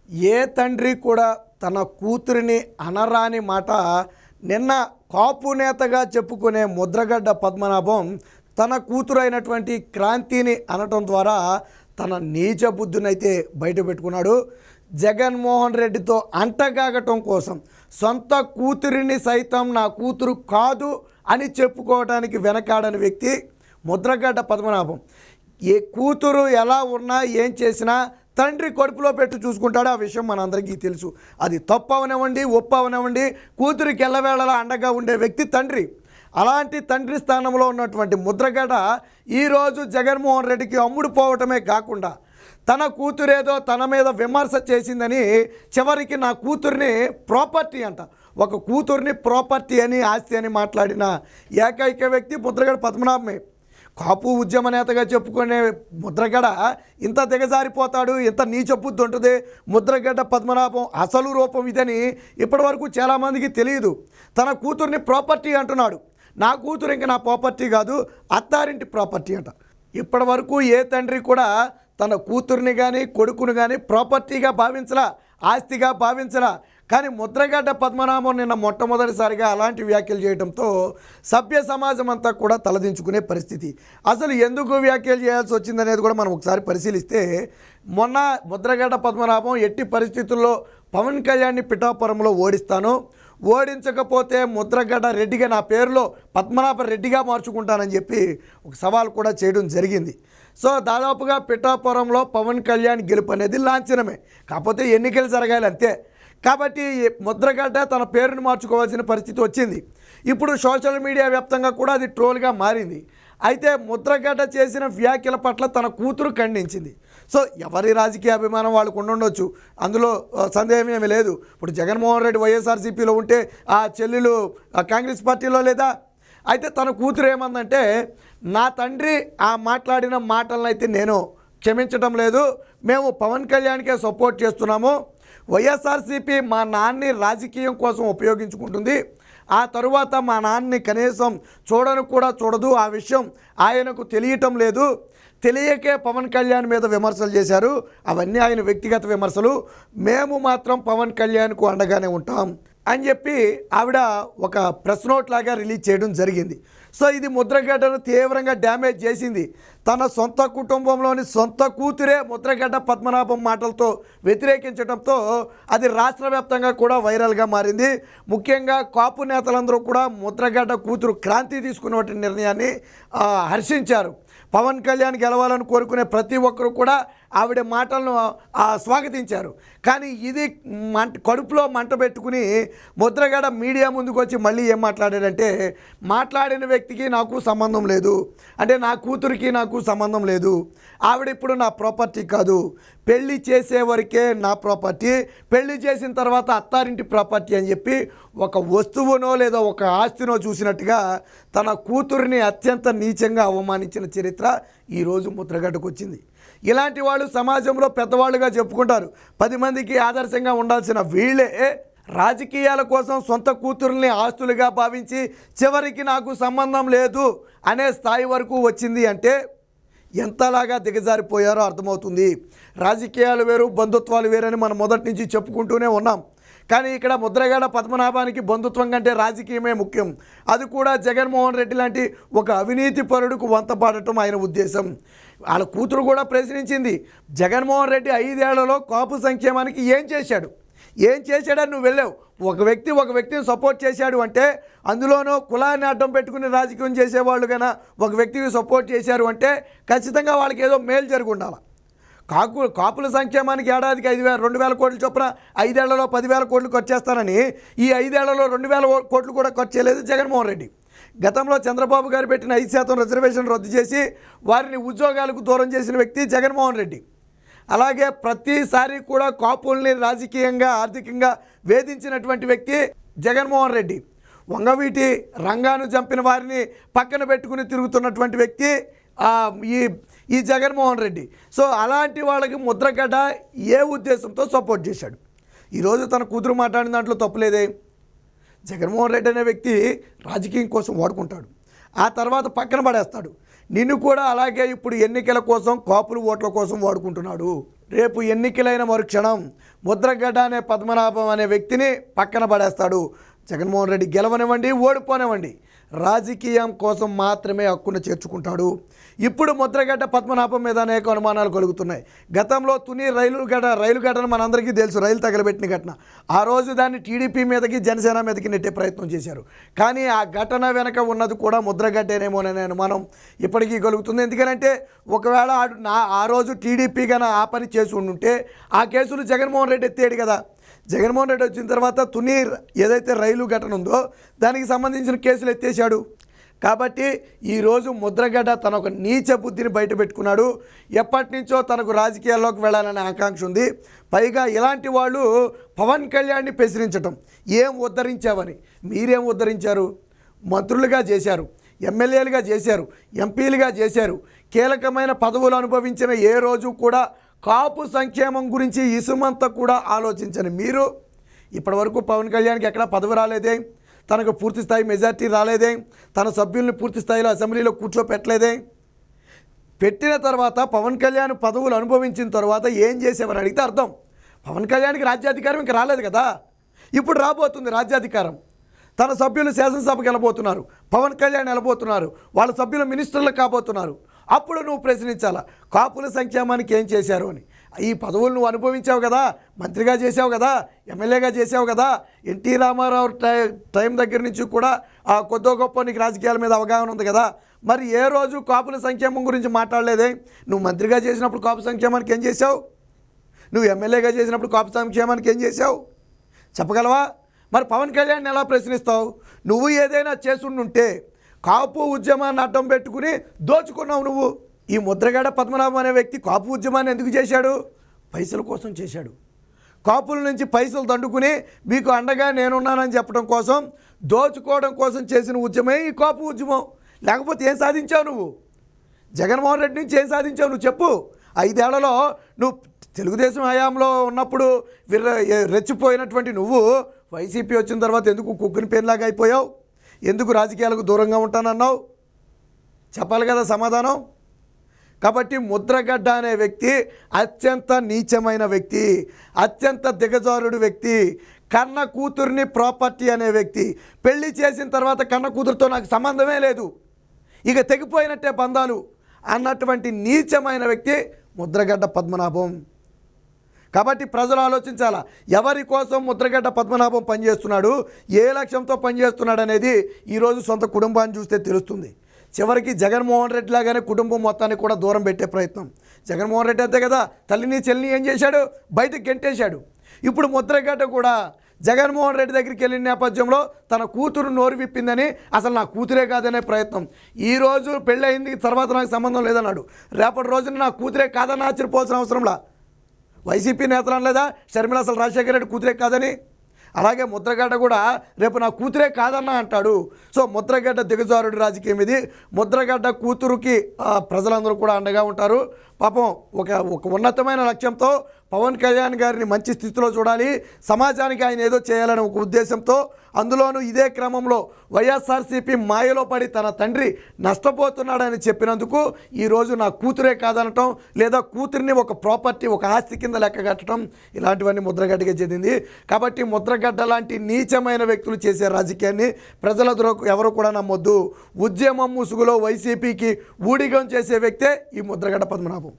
ఏ తండ్రి కూడా తన కూతురిని అనరాని మాట నిన్న కాపు నేతగా చెప్పుకునే ముద్రగడ్డ పద్మనాభం తన కూతురు అయినటువంటి క్రాంతిని అనటం ద్వారా తన నీచ బుద్ధినైతే బయటపెట్టుకున్నాడు. జగన్మోహన్ రెడ్డితో అంటగాగటం కోసం సొంత కూతురిని సైతం నా కూతురు కాదు అని చెప్పుకోవడానికి వెనకాడని వ్యక్తి ముద్రగడ్డ పద్మనాభం. ఏ కూతురు ఎలా ఉన్నా ఏం చేసినా తండ్రి కడుపులో పెట్టి చూసుకుంటాడు. ఆ విషయం మనందరికీ తెలుసు. అది తప్పు అవనివ్వండి, ఒప్పు అవనివ్వండి, కూతురికి ఎల్లవేళలా అండగా ఉండే వ్యక్తి తండ్రి. అలాంటి తండ్రి స్థానంలో ఉన్నటువంటి ముద్రగడ్డ ఈరోజు జగన్మోహన్ రెడ్డికి అమ్ముడు పోవటమే కాకుండా తన కూతురేదో తన మీద విమర్శ చేసిందని చివరికి నా కూతుర్ని ప్రాపర్టీ అంట, ఒక కూతుర్ని ప్రాపర్టీ అని ఆస్తి అని మాట్లాడిన ఏకైక వ్యక్తి ముద్రగడ్డ పద్మనాభమే. కాపు ఉద్యమ నేతగా చెప్పుకునే ముద్రగడ ఇంత దిగజారిపోతాడు, ఇంత నీచ బుద్ధి ఉంటుంది. ముద్రగడ్డ పద్మనాభం అసలు రూపం ఇదని ఇప్పటివరకు చాలామందికి తెలియదు. తన కూతుర్ని ప్రాపర్టీ అంటున్నాడు. నా కూతురు ఇంకా నా ప్రాపర్టీ కాదు, అత్తారింటి ప్రాపర్టీ అంట. ఇప్పటి వరకు ఏ తండ్రి కూడా తన కూతుర్ని కానీ కొడుకుని కానీ ప్రాపర్టీగా భావించలా, ఆస్తిగా భావించలా. కానీ ముద్రగడ్డ పద్మనాభం నిన్న మొట్టమొదటిసారిగా అలాంటి వ్యాఖ్యలు చేయడంతో సభ్య సమాజం అంతా కూడా తలదించుకునే పరిస్థితి. అసలు ఎందుకు వ్యాఖ్యలు చేయాల్సి వచ్చిందనేది కూడా మనం ఒకసారి పరిశీలిస్తే, మొన్న ముద్రగడ్డ పద్మనాభం ఎట్టి పరిస్థితుల్లో పవన్ కళ్యాణ్ని పిఠాపురంలో ఓడిస్తాను, ఓడించకపోతే ముద్రగడ్డ రెడ్డిగా నా పేరులో పద్మనాభ రెడ్డిగా మార్చుకుంటానని చెప్పి ఒక సవాల్ కూడా చేయడం జరిగింది. సో దాదాపుగా పిఠాపురంలో పవన్ కళ్యాణ్ గెలుపు అనేది లాంఛనమే, కాకపోతే ఎన్నికలు జరగాలి అంతే. కాబట్టి ముద్రగడ్డ తన పేరును మార్చుకోవాల్సిన పరిస్థితి వచ్చింది. ఇప్పుడు సోషల్ మీడియా వ్యాప్తంగా కూడా అది ట్రోల్గా మారింది. అయితే ముద్రగడ్డ చేసిన వ్యాఖ్యల పట్ల తన కూతురు ఖండించింది. సో ఎవరి రాజకీయ అభిమానం వాళ్ళకు ఉండొచ్చు, అందులో సందేహం ఏమీ లేదు. ఇప్పుడు జగన్మోహన్ రెడ్డి వైఎస్ఆర్సీపీలో ఉంటే ఆ చెల్లెలు కాంగ్రెస్ పార్టీలో లేదా? అయితే తన కూతురు ఏమందంటే, నా తండ్రి ఆ మాట్లాడిన మాటలను అయితే నేను క్షమించడం లేదు, మేము పవన్ కళ్యాణ్కే సపోర్ట్ చేస్తున్నాము, వైఎస్ఆర్సీపీ మా నాన్నని రాజకీయం కోసం ఉపయోగించుకుంటుంది, ఆ తరువాత మా నాన్నని కనీసం చూడను కూడా చూడదు, ఆ విషయం ఆయనకు తెలియటం లేదు, తెలియకే పవన్ కళ్యాణ్ మీద విమర్శలు చేశారు, అవన్నీ ఆయన వ్యక్తిగత విమర్శలు, మేము మాత్రం పవన్ కళ్యాణ్కు అండగానే ఉంటాం అని చెప్పి ఆవిడ ఒక ప్రెస్ నోట్ లాగా రిలీజ్ చేయడం జరిగింది. సో ఇది ముద్రగడ్డను తీవ్రంగా డ్యామేజ్ చేసింది. తన సొంత కుటుంబంలోని సొంత కూతురే ముద్రగడ్డ పద్మనాభం మాటలతో వ్యతిరేకించడంతో అది రాష్ట్ర వ్యాప్తంగా కూడా వైరల్గా మారింది. ముఖ్యంగా కాపు నేతలందరూ కూడా ముద్రగడ్డ కూతురు క్రాంతి తీసుకున్నటువంటి నిర్ణయాన్ని హర్షించారు. పవన్ కళ్యాణ్ గెలవాలని కోరుకునే ప్రతి ఒక్కరు కూడా ఆవిడ మాటలను స్వాగతించారు. కానీ ఇది కడుపులో మంట పెట్టుకుని ముద్రగడ మీడియా ముందుకు వచ్చి మళ్ళీ ఏం మాట్లాడాడంటే, మాట్లాడిన వ్యక్తికి నాకు సంబంధం లేదు, అంటే నా కూతురికి నాకు సంబంధం లేదు, ఆవిడ ఇప్పుడు నా ప్రాపర్టీ కాదు, పెళ్లి చేసే వరకే నా ప్రాపర్టీ, పెళ్లి చేసిన తర్వాత అత్తారింటి ప్రాపర్టీ అని చెప్పి ఒక వస్తువునో లేదా ఒక ఆస్తినో చూసినట్టుగా తన కూతురిని అత్యంత నీచంగా అవమానించిన చరిత్ర ఈరోజు ముద్రగడ్డకు వచ్చింది. ఇలాంటి వాళ్ళు సమాజంలో పెద్దవాళ్ళుగా చెప్పుకుంటారు. 10 మందికి ఆదర్శంగా ఉండాల్సిన వీళ్ళే రాజకీయాల కోసం సొంత కూతుర్ని ఆస్తులుగా భావించి చివరికి నాకు సంబంధం లేదు అనే స్థాయి వరకు వచ్చింది అంటే ఎంతలాగా దిగజారిపోయారో అర్థమవుతుంది. రాజకీయాలు వేరు, బంధుత్వాలు వేరని మనం మొదటి నుంచి చెప్పుకుంటూనే ఉన్నాం. కానీ ఇక్కడ ముద్రగడ్డ పద్మనాభానికి బంధుత్వం కంటే రాజకీయమే ముఖ్యం. అది కూడా జగన్మోహన్ రెడ్డి లాంటి ఒక అవినీతి పరుడుకు వంతపాడటం ఆయన ఉద్దేశం. వాళ్ళ కూతురు కూడా ప్రశ్నించింది, జగన్మోహన్ రెడ్డి 5 ఏళ్లలో కాపు సంక్షేమానికి ఏం చేశాడని నువ్వు వెళ్ళావు. ఒక వ్యక్తిని సపోర్ట్ చేశాడు అంటే, అందులోనూ కులాన్ని అడ్డం పెట్టుకుని రాజకీయం చేసేవాళ్ళు కన్నా ఒక వ్యక్తికి సపోర్ట్ చేశారు అంటే ఖచ్చితంగా వాళ్ళకి ఏదో మేలు జరిగి ఉండాలి. కాపుల సంక్షేమానికి ఏడాదికి 2,000 కోట్లు చొప్పున 5 ఏళ్లలో 10,000 కోట్లు ఖర్చు చేస్తానని ఈ 5 ఏళ్లలో 2,000 కోట్లు కూడా ఖర్చు చేయలేదు జగన్మోహన్ రెడ్డి. గతంలో చంద్రబాబు గారు పెట్టిన 5% రిజర్వేషన్ రద్దు చేసి వారిని ఉద్యోగాలకు దూరం చేసిన వ్యక్తి జగన్మోహన్ రెడ్డి. అలాగే ప్రతిసారి కూడా కాపుల్ని రాజకీయంగా ఆర్థికంగా వేధించినటువంటి వ్యక్తి జగన్మోహన్ రెడ్డి. వంగవీటి రంగాను చంపిన వారిని పక్కన పెట్టుకుని తిరుగుతున్నటువంటి వ్యక్తి ఈ జగన్మోహన్ రెడ్డి. సో అలాంటి వాళ్ళకి ముద్రగడ్డ ఏ ఉద్దేశంతో సపోర్ట్ చేశాడు? ఈరోజు తన కూతురు మాట్లాడిన దాంట్లో తప్పులేదే. జగన్మోహన్ రెడ్డి అనే వ్యక్తి రాజకీయం కోసం వాడుకుంటాడు, ఆ తర్వాత పక్కన పడేస్తాడు. నిన్ను కూడా అలాగే ఇప్పుడు ఎన్నికల కోసం కాపులు ఓట్ల కోసం వాడుకుంటున్నాడు. రేపు ఎన్నికలైన మరుక్షణం ముద్రగడ్డ అనే పద్మనాభం అనే వ్యక్తిని పక్కన పడేస్తాడు. జగన్మోహన్ రెడ్డి గెలవనివ్వండి, ఓడిపోనివ్వండి, రాజకీయం కోసం మాత్రమే హక్కును చేర్చుకుంటాడు. ఇప్పుడు ముద్రగడ్డ పద్మనాభం మీద అనేక అనుమానాలు కలుగుతున్నాయి. గతంలో తుని రైలు ఘటన మనందరికీ తెలుసు, రైలు తగలబెట్టిన ఘటన. ఆ రోజు దాన్ని టీడీపీ మీదకి జనసేన మీదకి నెట్టే ప్రయత్నం చేశారు. కానీ ఆ ఘటన వెనక ఉన్నది కూడా ముద్రగడ్డేనేమోననే అనుమానం ఇప్పటికీ కలుగుతుంది. ఎందుకంటే ఒకవేళ ఆ రోజు టీడీపీ కన్నా ఆ పని చేసి ఉండుంటే ఆ కేసులు జగన్మోహన్ రెడ్డి ఎత్తేడు కదా. జగన్మోహన్ రెడ్డి వచ్చిన తర్వాత తుని ఏదైతే రైలు ఘటన ఉందో దానికి సంబంధించిన కేసులు ఎత్తేసాడు. కాబట్టి ఈరోజు ముద్రగడ్డ తన ఒక నీచ బుద్ధిని బయట పెట్టుకున్నాడు. ఎప్పటి నుంచో తనకు రాజకీయాల్లోకి వెళ్ళాలనే ఆకాంక్ష ఉంది. పైగా ఇలాంటి వాళ్ళు పవన్ కళ్యాణ్ని ప్రశ్నించటం, ఏం ఉద్ధరించావని. మీరేం ఉద్ధరించారు? మంత్రులుగా చేశారు, ఎమ్మెల్యేలుగా చేశారు, ఎంపీలుగా చేశారు, కీలకమైన పదవులు అనుభవించిన ఏ రోజు కూడా కాపు సంక్షేమం గురించి ఇసుమంతా కూడా ఆలోచించని మీరు ఇప్పటివరకు పవన్ కళ్యాణ్కి ఎక్కడా పదవి రాలేదే, తనకు పూర్తి స్థాయి మెజార్టీ రాలేదే, తన సభ్యుల్ని పూర్తి స్థాయిలో అసెంబ్లీలో కూర్చోపెట్టలేదే. పెట్టిన తర్వాత పవన్ కళ్యాణ్ పదవులు అనుభవించిన తర్వాత ఏం చేసేవారు అడిగితే అర్థం, పవన్ కళ్యాణ్కి రాజ్యాధికారం ఇంకా రాలేదు కదా. ఇప్పుడు రాబోతుంది రాజ్యాధికారం. తన సభ్యులు శాసనసభకు వెళ్ళబోతున్నారు, పవన్ కళ్యాణ్ వెళ్ళబోతున్నారు, వాళ్ళ సభ్యులు మినిస్టర్లు కాబోతున్నారు. అప్పుడు నువ్వు ప్రశ్నించాలా కాపుల సంక్షేమానికి ఏం చేశారు అని. ఈ పదవులు నువ్వు అనుభవించావు కదా, మంత్రిగా చేసావు కదా, ఎమ్మెల్యేగా చేసావు కదా, ఎన్టీ రామారావు టైం దగ్గర నుంచి కూడా కొద్దో గొప్ప నీకు రాజకీయాల మీద అవగాహన ఉంది కదా. మరి ఏ రోజు కాపుల సంక్షేమం గురించి మాట్లాడలేదే. నువ్వు మంత్రిగా చేసినప్పుడు కాపు సంక్షేమానికి ఏం చేసావు? నువ్వు ఎమ్మెల్యేగా చేసినప్పుడు కాపు సంక్షేమానికి ఏం చేసావు చెప్పగలవా? మరి పవన్ కళ్యాణ్ ఎలా ప్రశ్నిస్తావు? నువ్వు ఏదైనా చేసుండుంటే కాపు ఉద్యమాన్ని అడ్డం పెట్టుకుని దోచుకున్నావు నువ్వు. ఈ ముద్రగడ్డ పద్మనాభం అనే వ్యక్తి కాపు ఉద్యమాన్ని ఎందుకు చేశాడు? పైసల కోసం చేశాడు. కాపుల నుంచి పైసలు దండుకుని మీకు అండగా నేనున్నానని చెప్పడం కోసం, దోచుకోవడం కోసం చేసిన ఉద్యమే ఈ కాపు ఉద్యమం. లేకపోతే ఏం సాధించావు నువ్వు? జగన్మోహన్ రెడ్డి నుంచి ఏం సాధించావు నువ్వు చెప్పు. 5 ఏళ్లలో నువ్వు తెలుగుదేశం హయాంలో ఉన్నప్పుడు రెచ్చిపోయినటువంటి నువ్వు వైసీపీ వచ్చిన తర్వాత ఎందుకు కుక్కుని పేరులాగా అయిపోయావు? ఎందుకు రాజకీయాలకు దూరంగా ఉంటానన్నావు? చెప్పాలి కదా సమాధానం. కాబట్టి ముద్రగడ్డ అనే వ్యక్తి అత్యంత నీచమైన వ్యక్తి, అత్యంత దిగజారుడు వ్యక్తి, కన్న కూతుర్ని ప్రాపర్టీ అనే వ్యక్తి. పెళ్లి చేసిన తర్వాత కన్న కూతురుతో నాకు సంబంధమే లేదు, ఇక తెగిపోయినట్టే బంధాలు అన్నటువంటి నీచమైన వ్యక్తి ముద్రగడ్డ పద్మనాభం. కాబట్టి ప్రజలు ఆలోచించాలా, ఎవరి కోసం ముద్రగడ్డ పద్మనాభం పనిచేస్తున్నాడు, ఏ లక్ష్యంతో పనిచేస్తున్నాడు అనేది ఈరోజు సొంత కుటుంబాన్ని చూస్తే తెలుస్తుంది. చివరికి జగన్మోహన్ రెడ్డి లాగానే కుటుంబం మొత్తాన్ని కూడా దూరం పెట్టే ప్రయత్నం. జగన్మోహన్ రెడ్డి అంతే కదా, తల్లిని చెల్లిని ఏం చేశాడు? బయటకు గెంటేశాడు. ఇప్పుడు ముద్రగడ్డ కూడా జగన్మోహన్ రెడ్డి దగ్గరికి వెళ్ళిన నేపథ్యంలో తన కూతురు నోరు విప్పిందని, అసలు నా కూతురే కాదనే ప్రయత్నం. ఈరోజు పెళ్ళయింది, తర్వాత నాకు సంబంధం లేదన్నాడు. రేపటి రోజున నా కూతురే కాదని ఆశ్చర్యపోవాల్సిన అవసరంలా. వైసీపీ నేతలు అనలేదా షర్మిల అసలు రాజశేఖర రెడ్డి కూతురే కాదని? అలాగే ముద్రగడ్డ కూడా రేపు నా కూతురే కాదన్నా అంటాడు. సో ముద్రగడ్డ దిగజారుడు రాజకీయం ఇది. ముద్రగడ్డ కూతురుకి ప్రజలందరూ కూడా అండగా ఉంటారు. పాపం ఒక ఉన్నతమైన లక్ష్యంతో పవన్ కళ్యాణ్ గారిని మంచి స్థితిలో చూడాలి, సమాజానికి ఆయన ఏదో చేయాలనే ఒక ఉద్దేశంతో, అందులోనూ ఇదే క్రమంలో వైఎస్ఆర్సీపీ మాయలో పడి తన తండ్రి నష్టపోతున్నాడని చెప్పినందుకు ఈరోజు నా కూతురే కాదనటం, లేదా కూతురిని ఒక ప్రాపర్టీ, ఒక ఆస్తి కింద లెక్క కట్టడం, ఇలాంటివన్నీ ముద్రగడ్డగా చెందింది. కాబట్టి ముద్రగడ్డ లాంటి నీచమైన వ్యక్తులు చేసే రాజకీయాన్ని ప్రజలందరూ ఎవరు కూడా నమ్మొద్దు. ఉద్యమం ముసుగులో వైసీపీకి ఊడిగం చేసే వ్యక్తే ఈ ముద్రగడ్డ పద్మనాభం.